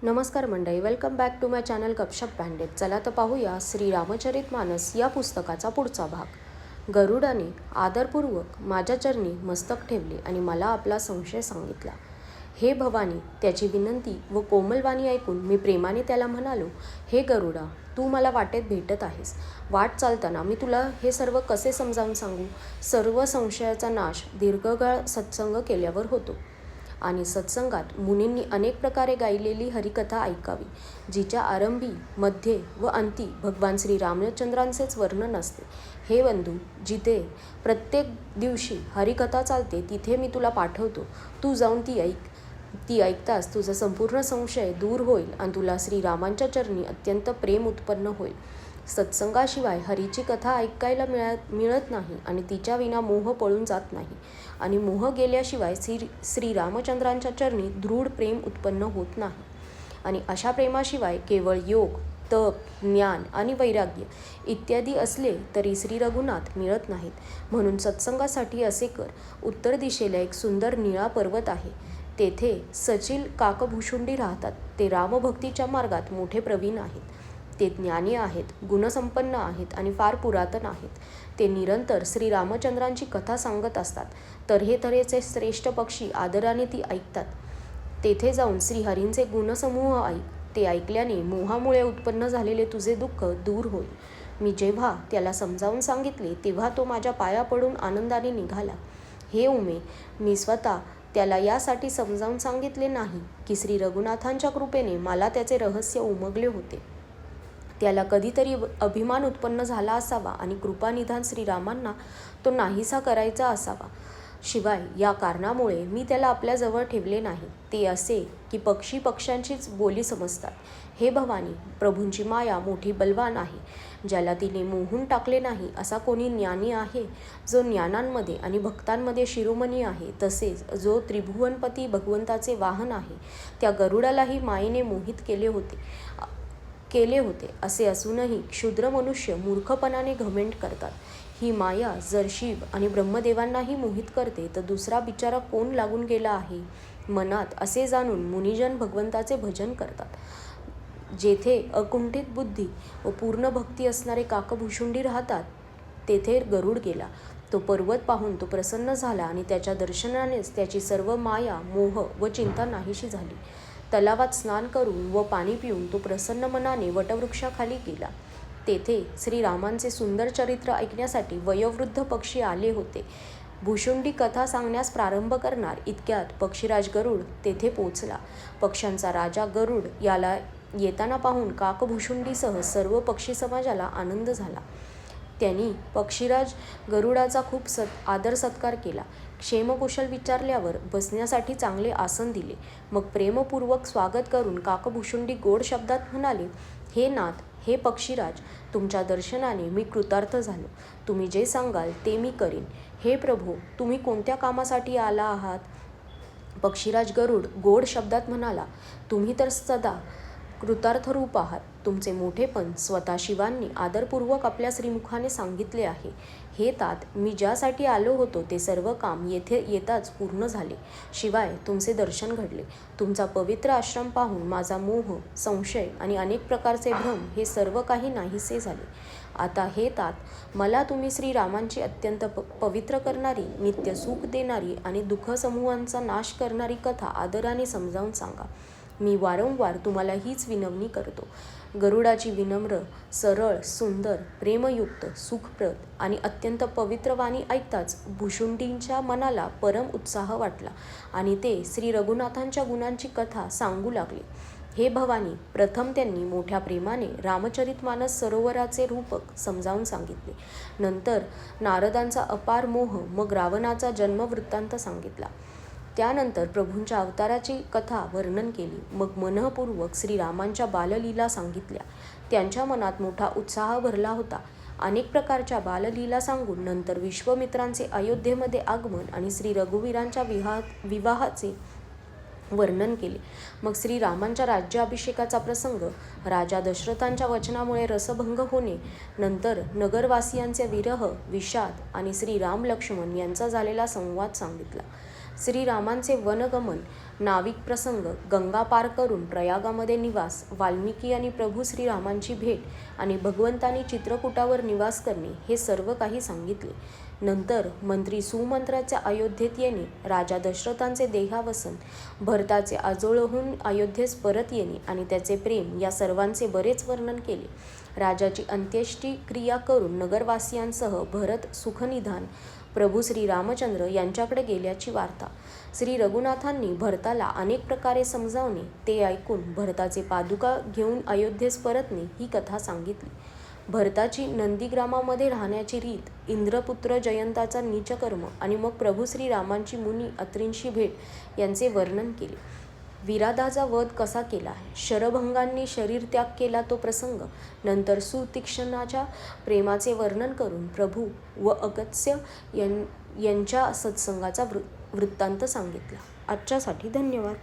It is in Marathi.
नमस्कार मंडळी, welcome back to my channel Gapshap बँडेड. चला तर पाहूया श्री रामचरितमानस या पुस्तकाचा पुढचा भाग. गरुडाने आदरपूर्वक माझ्या चरणी मस्तक ठेवले आणि मला आपला संशय सांगितला. हे भवानी, त्याची विनंती व कोमलवाणी ऐकून मी प्रेमाने त्याला म्हणालो, हे गरुडा, तू मला वाटेत भेटत आहेस. वाट चालताना मी तुला हे सर्व कसे समजावून सांगू? सर्व संशयाचा नाश दीर्घकाळ सत्संग केल्यावर होतो आणि सत्संगात मुनींनी अनेक प्रकारे गायलेली हरिकथा ऐकावी, जिच्या आरंभी, मध्ये व अंती भगवान श्री रामचंद्रांचेच वर्णन असते. हे बंधू, जिथे प्रत्येक दिवशी हरिकथा चालते तिथे मी तुला पाठवतो. तू जाऊन ती ऐक. ती ऐकताच तुझा संपूर्ण संशय दूर होईल आणि तुला श्रीरामांच्या चरणी अत्यंत प्रेम उत्पन्न होईल. सत्संगाशिवाय हरीची कथा ऐकायला मिळत नाही आणि तिच्या विना मोह पळून जात नाही आणि मोह गेल्याशिवाय श्री रामचंद्रांच्या चरणी दृढ प्रेम उत्पन्न होत नाही. आणि अशा प्रेमाशिवाय केवळ योग, तप, ज्ञान आणि वैराग्य इत्यादी असले तरी श्री रघुनाथ मिळत नाहीत. म्हणून सत्संगासाठी असे कर. उत्तर दिशेला एक सुंदर निळा पर्वत आहे. तेथे सचिल काकभुशुंडी राहतात. ते रामभक्तीच्या मार्गात मोठे प्रवीण आहेत. ते ज्ञानी आहेत, गुणसंपन्न आहेत आणि फार पुरातन आहेत. ते निरंतर श्री रामचंद्रांची कथा सांगत असतात. तऱ्हेतऱ्हेचे श्रेष्ठ पक्षी आदराने ती ऐकतात. तेथे जाऊन श्रीहरींचे गुणसमूह ऐक. ते ऐकल्याने मोहामुळे उत्पन्न झालेले तुझे दुःख दूर होईल. मी जेव्हा त्याला समजावून सांगितले तेव्हा तो माझ्या पाया पडून आनंदाने निघाला. हे उमे, मी स्वतः त्याला यासाठी समजावून सांगितले नाही की श्री रघुनाथांच्या कृपेने मला त्याचे रहस्य उमगले होते. त्याला कधीतरी अभिमान उत्पन्न झाला असावा आणि कृपानिधान श्रीरामांना तो नाहीसा करायचा असावा. शिवाय या कारणामुळे मी त्याला आपल्याजवळ ठेवले नाही. ते असे की पक्षी पक्ष्यांचीच बोली समजतात. हे भवानी, प्रभूंची माया मोठी बलवान आहे. ज्याला तिने मोहून टाकले नाही असा कोणी ज्ञानी आहे, जो ज्ञानांमध्ये आणि भक्तांमध्ये शिरोमणी आहे. तसेच जो त्रिभुवनपती भगवंताचे वाहन आहे, त्या गरुडालाही मायेने मोहित केले होते असे असूनही क्षुद्र मनुष्य मूर्खपणाने घमेंड करतात. ही माया जर शिव आणि ब्रह्मदेवांनाही मोहित करते तर दुसरा बिचारा कोण लागून गेला आहे? मनात असे जाणून मुनिजन भगवंताचे भजन करतात. जेथे अकुंठित बुद्धी व पूर्ण भक्ती असणारे काकभुशुंडी राहतात तेथे गरुड गेला. तो पर्वत पाहून तो प्रसन्न झाला आणि त्याच्या दर्शनानेच त्याची सर्व माया, मोह व चिंता नाहीशी झाली. तलावात स्नान करून व पाणी पिऊन तो प्रसन्न मनाने वटवृक्षाखाली गेला. तेथे श्रीरामांचे सुंदर चरित्र ऐकण्यासाठी वयोवृद्ध पक्षी आले होते. भुशुंडी कथा सांगण्यास प्रारंभ करणार इतक्यात पक्षीराज गरुड तेथे पोचला. पक्ष्यांचा राजा गरुड याला येताना पाहून काकभुशुंडीसह सर्व पक्षी समाजाला आनंद झाला. त्यांनी पक्षीराज गरुडाचा खूप आदर सत्कार केला. क्षेमकुशल विचारल्यावर बसण्यासाठी चांगले आसन दिले. मग प्रेमपूर्वक स्वागत करून काकभुशुंडी गोड शब्दात म्हणाले, हे नाथ, हे पक्षीराज, तुमच्या दर्शनाने मी कृतार्थ झालो. तुम्ही जे सांगाल ते मी करीन. हे प्रभो, तुम्ही कोणत्या कामासाठी आला आहात? पक्षीराज गरुड गोड शब्दात म्हणाला, तुम्ही तर सदा कृतार्थरूप आहात. तुमचे मोठेपण स्वतः शिवांनी आदरपूर्वक आपल्या श्रीमुखाने सांगितले आहे. हे तात, मी ज्यासाठी आलो होतो ते सर्व काम येथे येताच पूर्ण झाले. शिवाय तुमचे दर्शन घडले. तुमचा पवित्र आश्रम पाहून माझा मोह, संशय आणि अनेक प्रकारचे भ्रम हे सर्व काही नाहीसे झाले. आता हे तात, मला तुम्ही श्रीरामांची अत्यंत पवित्र करणारी, नित्य सुख देणारी आणि दुःखसमूहांचा नाश करणारी कथा आदराने समजावून सांगा. मी वारंवार तुम्हाला हीच विनवणी करतो. गरुडाची विनम्र, सरळ, सुंदर, प्रेमयुक्त, सुखप्रद आणि अत्यंत पवित्र वाणी ऐकताच भुशुंडींच्या मनाला परम उत्साह वाटला आणि ते श्री रघुनाथांच्या गुणांची कथा सांगू लागले. हे भवानी, प्रथम त्यांनी मोठ्या प्रेमाने रामचरितमानस सरोवराचे रूपक समजावून सांगितले. नंतर नारदांचा अपार मोह, मग रावणाचा जन्मवृत्तांत सांगितला. त्यानंतर प्रभूंच्या अवताराची कथा वर्णन केली. मग मनःपूर्वक श्रीरामांच्या बाललीला सांगितल्या. त्यांच्या मनात मोठा उत्साह भरला होता. अनेक प्रकारच्या बाललीला सांगून नंतर विश्वामित्रांचे अयोध्येमध्ये आगमन आणि श्री रघुवीरांच्या विवाहाचे वर्णन केले. मग श्रीरामांच्या राज्याभिषेकाचा प्रसंग, राजा दशरथांच्या वचनामुळे रसभंग होणे, नंतर नगरवासियांचे विरह, विषाद आणि श्रीराम लक्ष्मण यांचा झालेला संवाद सांगितला. श्रीरामांचे वनगमन, नाविक प्रसंग, गंगा पार करून प्रयागामध्ये निवास, वाल्मिकी आणि प्रभू श्रीरामांची भेट आणि भगवंतानी चित्रकूटावर निवास करणे हे सर्व काही सांगितले. नंतर मंत्री सुमंत्राच्या अयोध्येत येणे, राजा दशरथांचे देहावसन, भरताचे आजोळहून अयोध्येस परत येणे आणि त्याचे प्रेम या सर्वांचे बरेच वर्णन केले. राजाची अंत्येष्टी क्रिया करून नगरवासियांसह भरत सुखनिधान प्रभू श्रीरामचंद्र यांच्याकडे गेल्याची वार्ता. श्री रघुनाथांनी भरताला अनेक प्रकारे समजावणे, ते ऐकून भरताचे पादुका घेऊन अयोध्येस परतणे ही कथा सांगितली. भरताची नंदीग्रामामध्ये राहण्याची रीत, इंद्रपुत्र जयंताचा नीचकर्म आणि मग प्रभू श्रीरामांची मुनी अत्रींशी भेट यांचे वर्णन केले. विराधाचा वध कसा केला, शरभंगांनी शरीर त्याग केला तो प्रसंग, नंतर सुतीक्ष्णाच्या प्रेमाचे वर्णन करून प्रभू व अगस्त्य यांच्या सत्संगाचा वृत्तांत सांगितला. आजच्यासाठी धन्यवाद.